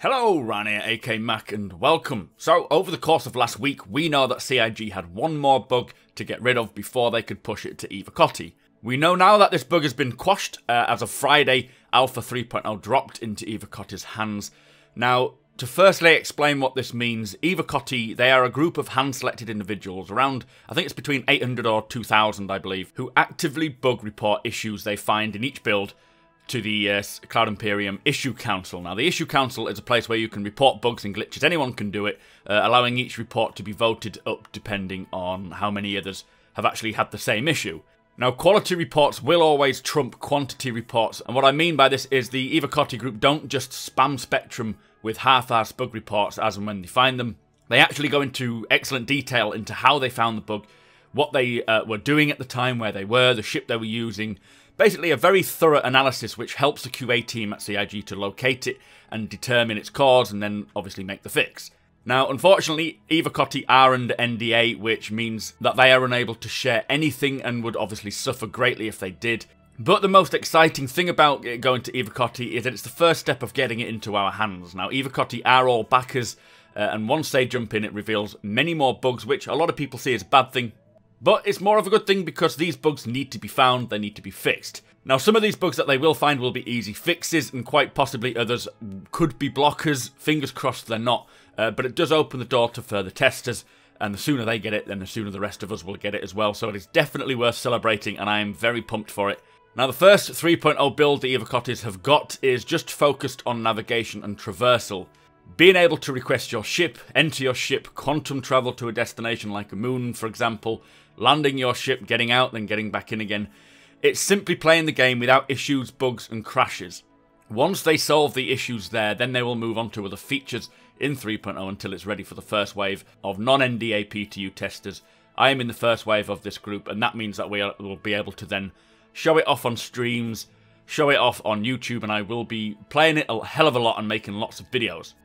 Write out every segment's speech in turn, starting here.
Hello, Ryan here, aka Mac, and welcome. So, over the course of last week, we know that CIG had one more bug to get rid of before they could push it to Evocati. We know now that this bug has been quashed. As of Friday, Alpha 3.0 dropped into Evocati's hands. Now, to firstly explain what this means, Evocati, they are a group of hand-selected individuals, around, I think it's between 800 or 2,000, I believe, who actively bug report issues they find in each build to the Cloud Imperium Issue Council. Now, the Issue Council is a place where you can report bugs and glitches. Anyone can do it, allowing each report to be voted up depending on how many others have actually had the same issue. Now, quality reports will always trump quantity reports, and what I mean by this is the Evocati group don't just spam Spectrum with half-assed bug reports as and when they find them. They actually go into excellent detail into how they found the bug, what they were doing at the time, where they were, the ship they were using. Basically, a very thorough analysis which helps the QA team at CIG to locate it and determine its cause and then obviously make the fix. Now, unfortunately, Evocati are under NDA, which means that they are unable to share anything and would obviously suffer greatly if they did. But the most exciting thing about it going to Evocati is that it's the first step of getting it into our hands. Now, Evocati are all backers, and once they jump in, it reveals many more bugs, which a lot of people see as a bad thing. But it's more of a good thing because these bugs need to be found, they need to be fixed. Now, some of these bugs that they will find will be easy fixes, and quite possibly others could be blockers. Fingers crossed they're not, but it does open the door to further testers, and the sooner they get it, then the sooner the rest of us will get it as well. So it is definitely worth celebrating, and I am very pumped for it. Now, the first 3.0 build the Evocatis have got is just focused on navigation and traversal. Being able to request your ship, enter your ship, quantum travel to a destination like a moon, for example, landing your ship, getting out, then getting back in again. It's simply playing the game without issues, bugs, and crashes. Once they solve the issues there, then they will move on to other features in 3.0 until it's ready for the first wave of non-NDA PTU testers. I am in the first wave of this group, and that means that we will be able to then show it off on streams, show it off on YouTube, and I will be playing it a hell of a lot and making lots of videos.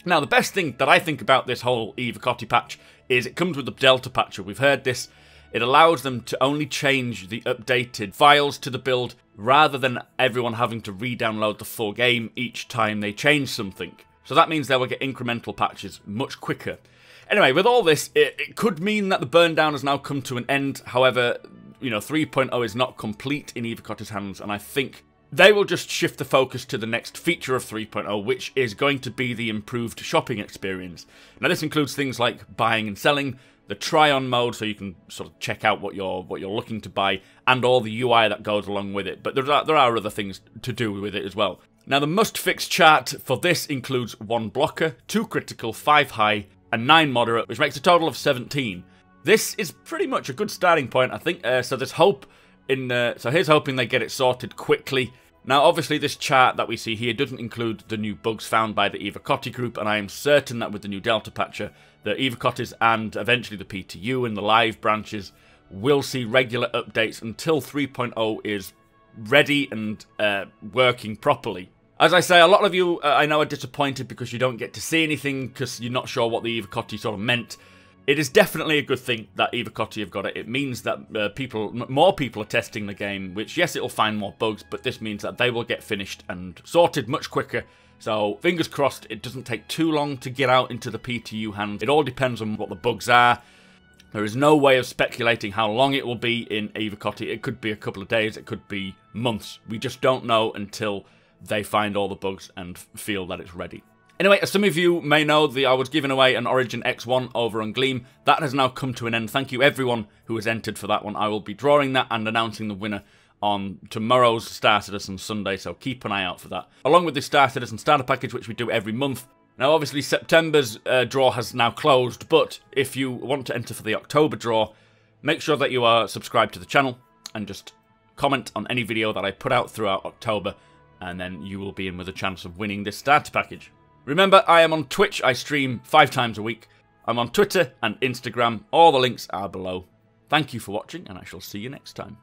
Now, the best thing that I think about this whole Evocati patch is it comes with the Delta patcher. We've heard this. It allows them to only change the updated files to the build rather than everyone having to re-download the full game each time they change something. So that means they will get incremental patches much quicker. Anyway, with all this, it could mean that the burn down has now come to an end. However, 3.0 is not complete in Evocati's hands, and I think they will just shift the focus to the next feature of 3.0, which is going to be the improved shopping experience. Now, this includes things like buying and selling, the try-on mode, so you can sort of check out what you're looking to buy, and all the UI that goes along with it. But there are other things to do with it as well. Now, the must-fix chart for this includes 1 blocker, 2 critical, 5 high, and 9 moderate, which makes a total of 17. This is pretty much a good starting point, I think. So there's hope so here's hoping they get it sorted quickly. Now, obviously, this chart that we see here doesn't include the new bugs found by the Evocati group, and I am certain that with the new Delta patcher, the Evocatis and eventually the PTU and the live branches will see regular updates until 3.0 is ready and working properly. As I say, a lot of you, I know, are disappointed because you don't get to see anything because you're not sure what the Evocati sort of meant. It is definitely a good thing that Evocati have got it. It means that more people are testing the game, which, yes, it'll find more bugs, but this means that they will get finished and sorted much quicker. So, fingers crossed, it doesn't take too long to get out into the PTU hands. It all depends on what the bugs are. There is no way of speculating how long it will be in Evocati. It could be a couple of days, it could be months. We just don't know until they find all the bugs and feel that it's ready. Anyway, as some of you may know, I was giving away an Origin X1 over on Gleam. That has now come to an end. Thank you everyone who has entered for that one. I will be drawing that and announcing the winner on tomorrow's Star Citizen Sunday, so keep an eye out for that. Along with the Star Citizen Starter Package, which we do every month. Now, obviously, September's draw has now closed, but if you want to enter for the October draw, make sure that you are subscribed to the channel and just comment on any video that I put out throughout October, and then you will be in with a chance of winning this Starter Package. Remember, I am on Twitch. I stream 5 times a week. I'm on Twitter and Instagram. All the links are below. Thank you for watching, and I shall see you next time.